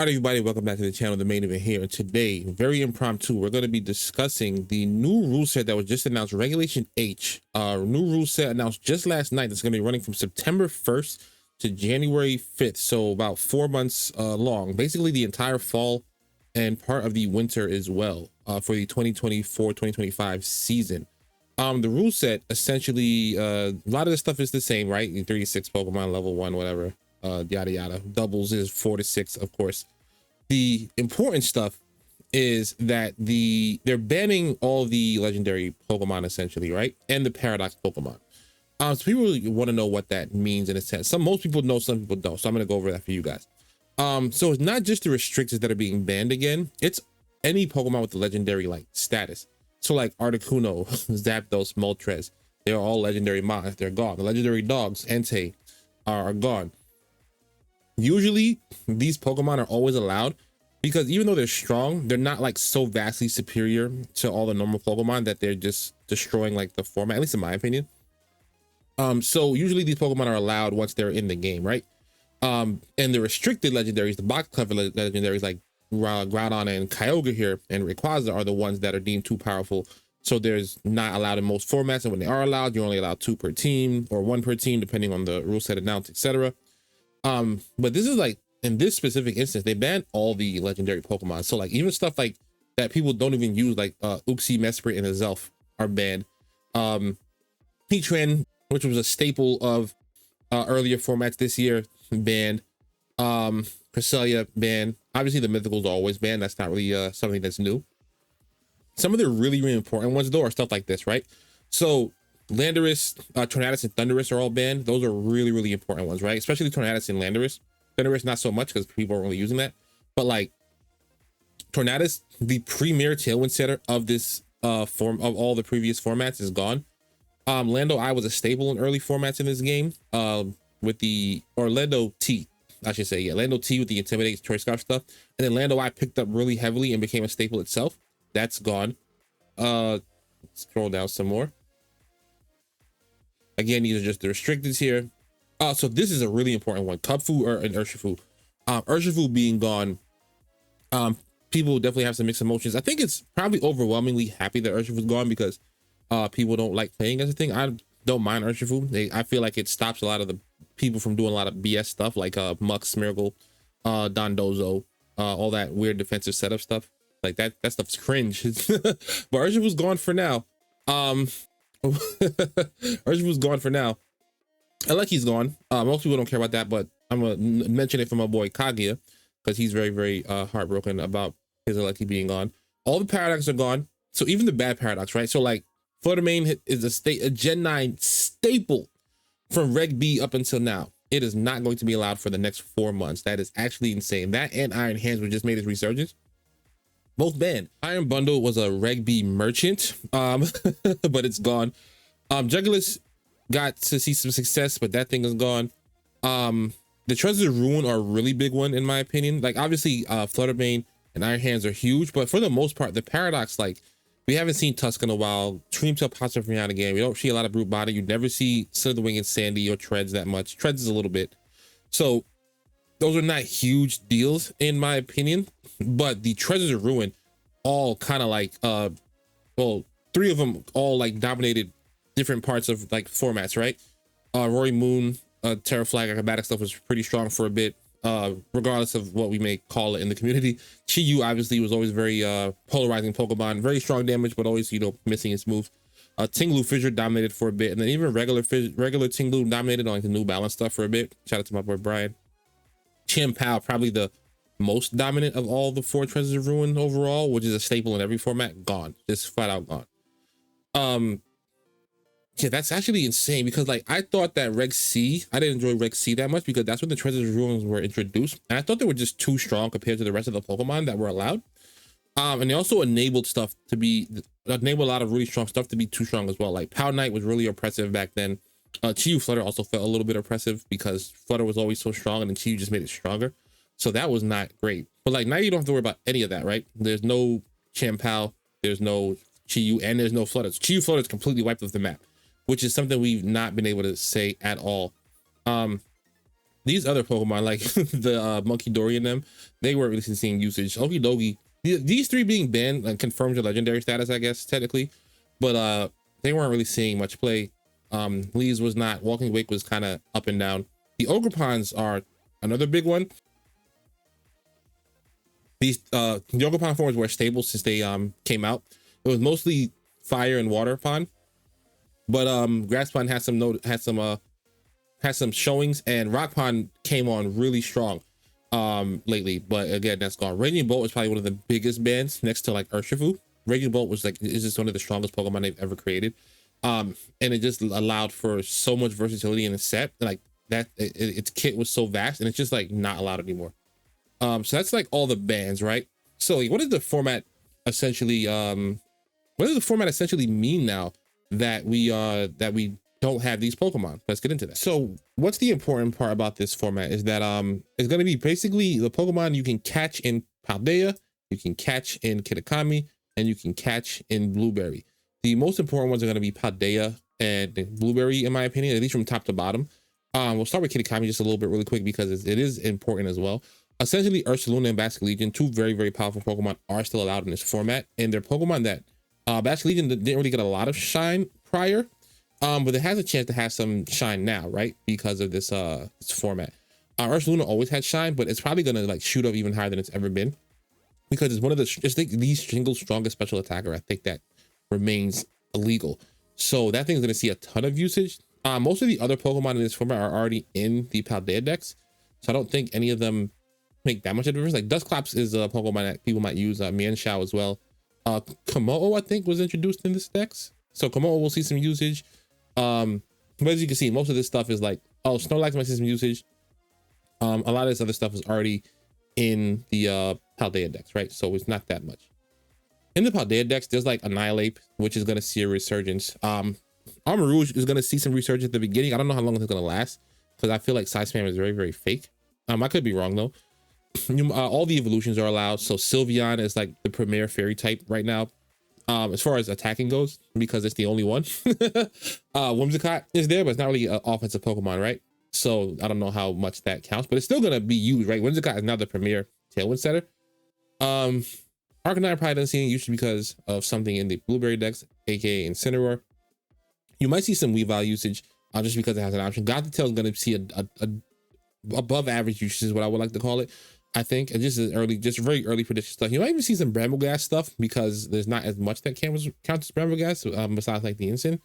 All right, everybody, welcome back to the channel, The Main Event here. And today, very impromptu, we're going to be discussing the new rule set that was just announced, Regulation H. New rule set announced just last night. That's going to be running from September 1st to January 5th. So about 4 months long, basically the entire fall and part of the winter as well for the 2024-2025 season. The rule set, essentially, a lot of the stuff is the same, right? 3 to 6 Pokemon, level 1, whatever. Yada yada. Doubles is 4 to 6, of course. The important stuff is that they're banning all the legendary Pokemon essentially, right? And the paradox Pokemon. So people really want to know what that means in a sense. Most people know, some people don't. So I'm going to go over that for you guys. So it's not just the restrictors that are being banned again. It's any Pokemon with the legendary like status. So like Articuno, Zapdos, Moltres, they're all legendary mons. They're gone. The legendary dogs, Entei, are gone. Usually these Pokemon are always allowed because even though they're strong, they're not like so vastly superior to all the normal Pokemon that they're just destroying like the format, at least in my opinion. So usually these Pokemon are allowed once they're in the game, right? And the restricted legendaries, the box cover legendaries like Groudon and Kyogre here and Rayquaza are the ones that are deemed too powerful. So there's not allowed in most formats, and when they are allowed, you're only allowed 2 per team or 1 per team, depending on the rule set announced, etc. But this is like, in this specific instance, they banned all the legendary Pokemon. So like even stuff like that people don't even use, like Uxie, Mesprit, and Azelf are banned. Heatran, which was a staple of earlier formats this year, banned. Cresselia banned. Obviously the mythicals are always banned. That's not really something that's new. Some of the really, really important ones though are stuff like this, right? So Landorus, Tornadus, and Thundurus are all banned. Those are really, really important ones, right? Especially Tornadus and Landorus. Thundurus, not so much because people aren't really using that. But like Tornadus, the premier Tailwind setter of this form of all the previous formats, is gone. Lando I was a staple in early formats in this game. With the Lando T, I should say, yeah, Lando T with the Intimidate Choice Scarf stuff, and then Lando I picked up really heavily and became a staple itself. That's gone. Scroll down some more. Again, these are just the restricteds here. So this is a really important one. Kubfu and Urshifu. Urshifu being gone, people definitely have some mixed emotions. I think it's probably overwhelmingly happy that Urshifu's gone because people don't like playing as a thing. I don't mind Urshifu. I feel like it stops a lot of the people from doing a lot of BS stuff like Mux, Smeargle, Dondozo, all that weird defensive setup stuff. Like that stuff's cringe. But Urshifu's gone for now. Urshifu's gone for now. I like he's gone. Most people don't care about that, but I'm gonna mention it for my boy Kaguya because he's very, very heartbroken about his Lucky being gone. All the paradox are gone, so even the bad paradox, right? So like Fluttermane is a Gen 9 staple from Reg B up until now. It is not going to be allowed for the next 4 months. That is actually insane. That and Iron Hands, which just made its resurgence, both banned. Iron Bundle was a Reg B merchant, but it's gone. Jugulis got to see some success, but that thing is gone. The Treasures of Ruin are a really big one in my opinion. Like obviously Fluttermane and Iron Hands are huge, but for the most part the paradox, like we haven't seen Tusk in a while. Dreamtail pops up from now and again. We don't see a lot of Brute Body. You never see Slitherwing and Sandy or Treads that much. Treads is a little bit. So those are not huge deals in my opinion, but the Treasures of Ruin all kind of like well, 3 of them all like dominated different parts of like formats, right? Rory Moon, Terra Flag, acrobatic stuff was pretty strong for a bit, regardless of what we may call it in the community. Chi-Yu obviously was always very polarizing Pokemon, very strong damage, but always, you know, missing its move. Tinglu Fissure dominated for a bit, and then even regular Tinglu dominated on like the New Balance stuff for a bit. Shout out to my boy Brian. Chien-Pao, probably the most dominant of all the 4 Treasures of Ruin overall, which is a staple in every format, gone. Just flat out gone. Yeah, that's actually insane because like I thought that Reg C, I didn't enjoy Reg C that much because that's when the Treasures of Ruins were introduced, and I thought they were just too strong compared to the rest of the Pokemon that were allowed. And they also enabled a lot of really strong stuff to be too strong as well. Like Pow Knight was really oppressive back then. Chi-Yu Flutter also felt a little bit oppressive because Flutter was always so strong, and then Chi-Yu just made it stronger. So that was not great. But like now you don't have to worry about any of that, right? There's no Chien-Pao, there's no Chi-Yu, and there's no Flutter. Chi-Yu Flutter is completely wiped off the map, which is something we've not been able to say at all. These other Pokemon, like the Monkey Dory and them, they weren't really seeing usage. Okidogi, these three being banned like, confirms your legendary status, I guess, technically. But they weren't really seeing much play. Lee's was not. Walking Wake was kind of up and down. The Ogropons are another big one. These the Ogropon forms were stable since they came out. It was mostly fire and water pond, but Grass Pond had some showings, and Rock Pond came on really strong lately. But again, that's gone. Raging Bolt is probably one of the biggest bans next to like Urshifu. Raging Bolt was like, is just one of the strongest Pokemon they've ever created. And it just allowed for so much versatility in the set. Like that, its kit was so vast, and it's just like not allowed anymore. So that's like all the bans, right? So like, what does the format essentially mean now that we don't have these Pokemon? Let's get into that. So what's the important part about this format is that it's going to be basically the Pokemon you can catch in Paldea, you can catch in Kitakami, and you can catch in Blueberry. The most important ones are going to be Paldea and Blueberry, in my opinion, at least from top to bottom. We'll start with Kitakami just a little bit really quick because it is important as well. Essentially, Ursaluna and Basculegion, two very, very powerful Pokemon, are still allowed in this format. And they're Pokemon that Basculegion didn't really get a lot of shine prior, but it has a chance to have some shine now, right? Because of this format. Ursaluna always had shine, but it's probably going to like shoot up even higher than it's ever been. Because it's one of the, the single strongest special attacker, I think, that remains illegal. So that thing's going to see a ton of usage. Most of the other Pokemon in this format are already in the Paldea decks. So I don't think any of them make that much of a difference. Like Dusclops is a Pokemon that people might use, Mienshao as well. Komodo, I think, was introduced in this decks. So Komodo will see some usage. But as you can see, most of this stuff is like, oh, Snorlax might see some usage. A lot of this other stuff is already in the Paldea decks, right? So it's not that much. In the Paldea decks, there's like Annihilate, which is going to see a resurgence. Armarouge is going to see some resurgence at the beginning. I don't know how long it's going to last because I feel like Side Spam is very, very fake. I could be wrong though. All the evolutions are allowed. So Sylveon is like the premier fairy type right now, as far as attacking goes, because it's the only one. Whimsicott is there, but it's not really an offensive Pokemon, right? So I don't know how much that counts, but it's still gonna be used, right? Whimsicott is now the premier Tailwind setter. Arcanine probably doesn't see any usage because of something in the Blueberry decks, aka Incineroar. You might see some Weavile usage just because it has an option. Gothitelle is gonna see a above average usage, is what I would like to call it. I think it's just very early prediction stuff. You might even see some Bramblegas stuff because there's not as much that counts as Bramblegas, besides like the Incin.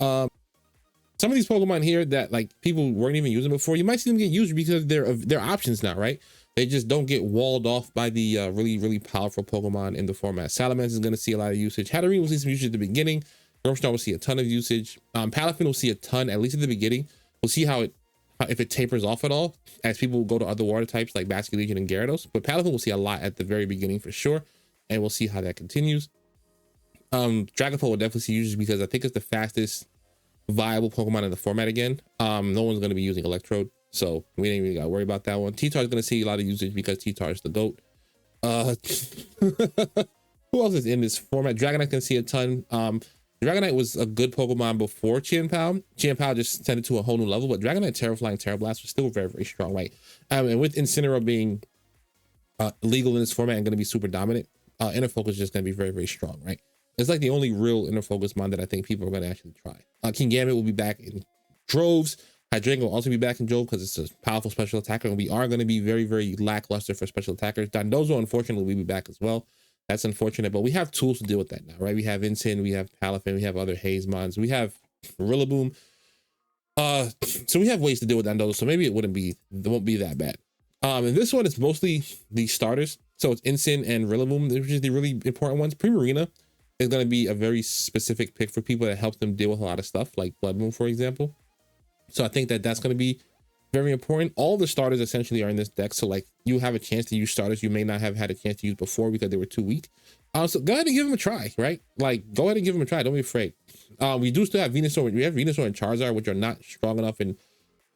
Some of these Pokemon here that like people weren't even using before, you might see them get used because they're options now, right? They just don't get walled off by the really, really powerful Pokemon in the format. Salamence is going to see a lot of usage. Hatterene will see some usage at the beginning. Grimmsnarl will see a ton of usage. Palafin will see a ton, at least at the beginning. We'll see if it tapers off at all as people go to other water types like Basculegion and Gyarados. But Palafin will see a lot at the very beginning for sure, and we'll see how that continues. Dragapult will definitely see usage because I think it's the fastest viable Pokemon in the format again. No one's going to be using Electrode, so we ain't even got to worry about that one. T-Tar is going to see a lot of usage because T-Tar is the GOAT. Who else is in this format? Dragonite can see a ton. Dragonite was a good Pokemon before Chien-Pao. Chien-Pao just ascended to a whole new level, but Dragonite, Terrafly, and Terrablast was still very, very strong, right? And with Incineroar being legal in this format and going to be super dominant, Inner Focus is just going to be very, very strong, right? It's like the only real Inner Focus mon that I think people are going to actually try. Kingambit will be back in droves. Hydreigon will also be back in droves because it's a powerful special attacker, and we are going to be very, very lackluster for special attackers. Dondozo, unfortunately, will be back as well. That's unfortunate, but we have tools to deal with that now, right? We have Incin, we have Palafin, we have other Haze mons, we have Rillaboom. So we have ways to deal with Dondozo, so maybe it won't be that bad. And this one is mostly the starters. So it's Incin and Rillaboom, which is the really important ones. Primarina is going to be a very specific pick for people that helps them deal with a lot of stuff, like Blood Moon, for example. So I think that's going to be very important. All the starters essentially are in this deck, so like you have a chance to use starters you may not have had a chance to use before because they were too weak. So go ahead and give them a try, right? Like go ahead and give them a try. Don't be afraid. We do still have Venusaur. We have Venusaur and Charizard, which are not strong enough in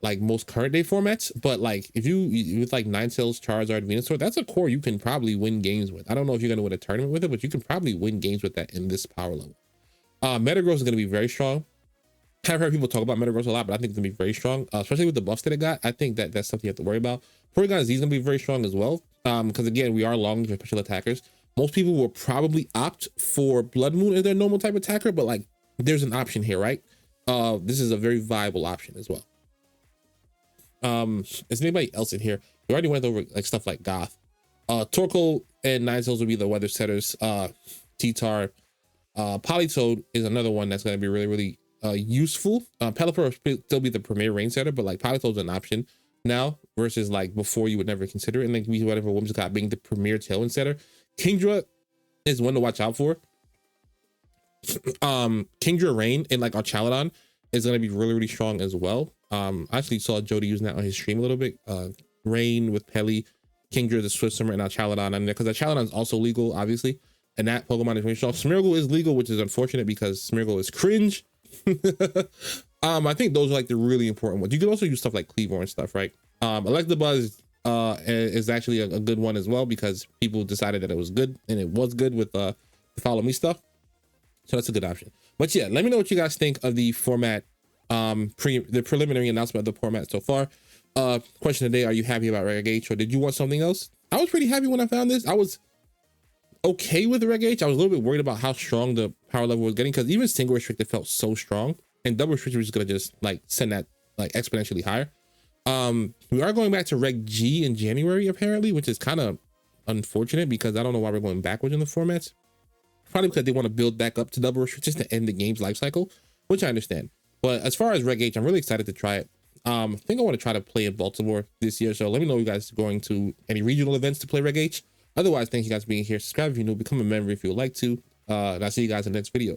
like most current day formats. But like if you with like Ninetales, Charizard, Venusaur, that's a core you can probably win games with. I don't know if you're gonna win a tournament with it, but you can probably win games with that in this power level. Metagross is gonna be very strong. I've heard people talk about Metagross a lot, but I think it's gonna be very strong, especially with the buffs that it got. I think that that's something you have to worry about. Porygon Z is gonna be very strong as well, because again, we are long for special attackers. Most people will probably opt for Blood Moon as their normal type attacker, but like there's an option here, right? This is a very viable option as well. Is anybody else in here? We already went over like stuff like Goth. Torkoal and Ninetales will be the weather setters. T-Tar, Politoed is another one that's going to be really useful. Pelipper will still be the premier rain setter, but like Politoed's an option now versus like before you would never consider it. And like whatever Whimsicott being the premier tailwind setter. Kingdra is one to watch out for. Kingdra Rain and like Archaludon is going to be really strong as well. I actually saw Jody using that on his stream a little bit. Rain with Pelly, Kingdra, the Swift Swimmer, and Archaludon on there, because Archaludon is also legal, obviously, and that Pokemon is really strong. Smeargle is legal, which is unfortunate because Smeargle is cringe. I think those are like the really important ones. You can also use stuff like Cleavor and stuff, right? Electabuzz is actually a good one as well, because people decided that it was good, and it was good with the Follow Me stuff. So that's a good option. But yeah, let me know what you guys think of the format, the preliminary announcement of the format so far. Question today: are you happy about Reg H, or did you want something else? I was pretty happy when I found this. I was okay with the Reg H. I was a little bit worried about how strong the power level was getting, because even single restricted felt so strong, and double restricted was just gonna just like send that like exponentially higher. We are going back to Reg G in January apparently, which is kind of unfortunate, because I don't know why we're going backwards in the formats. Probably because they want to build back up to double restrictions to end the game's life cycle, which I understand. But as far as Reg H, I'm really excited to try it. I think I want to try to play in Baltimore this year. So let me know if you guys are going to any regional events to play Reg H. Otherwise, thank you guys for being here. Subscribe if you're new, become a member if you would like to. And I'll see you guys in the next video.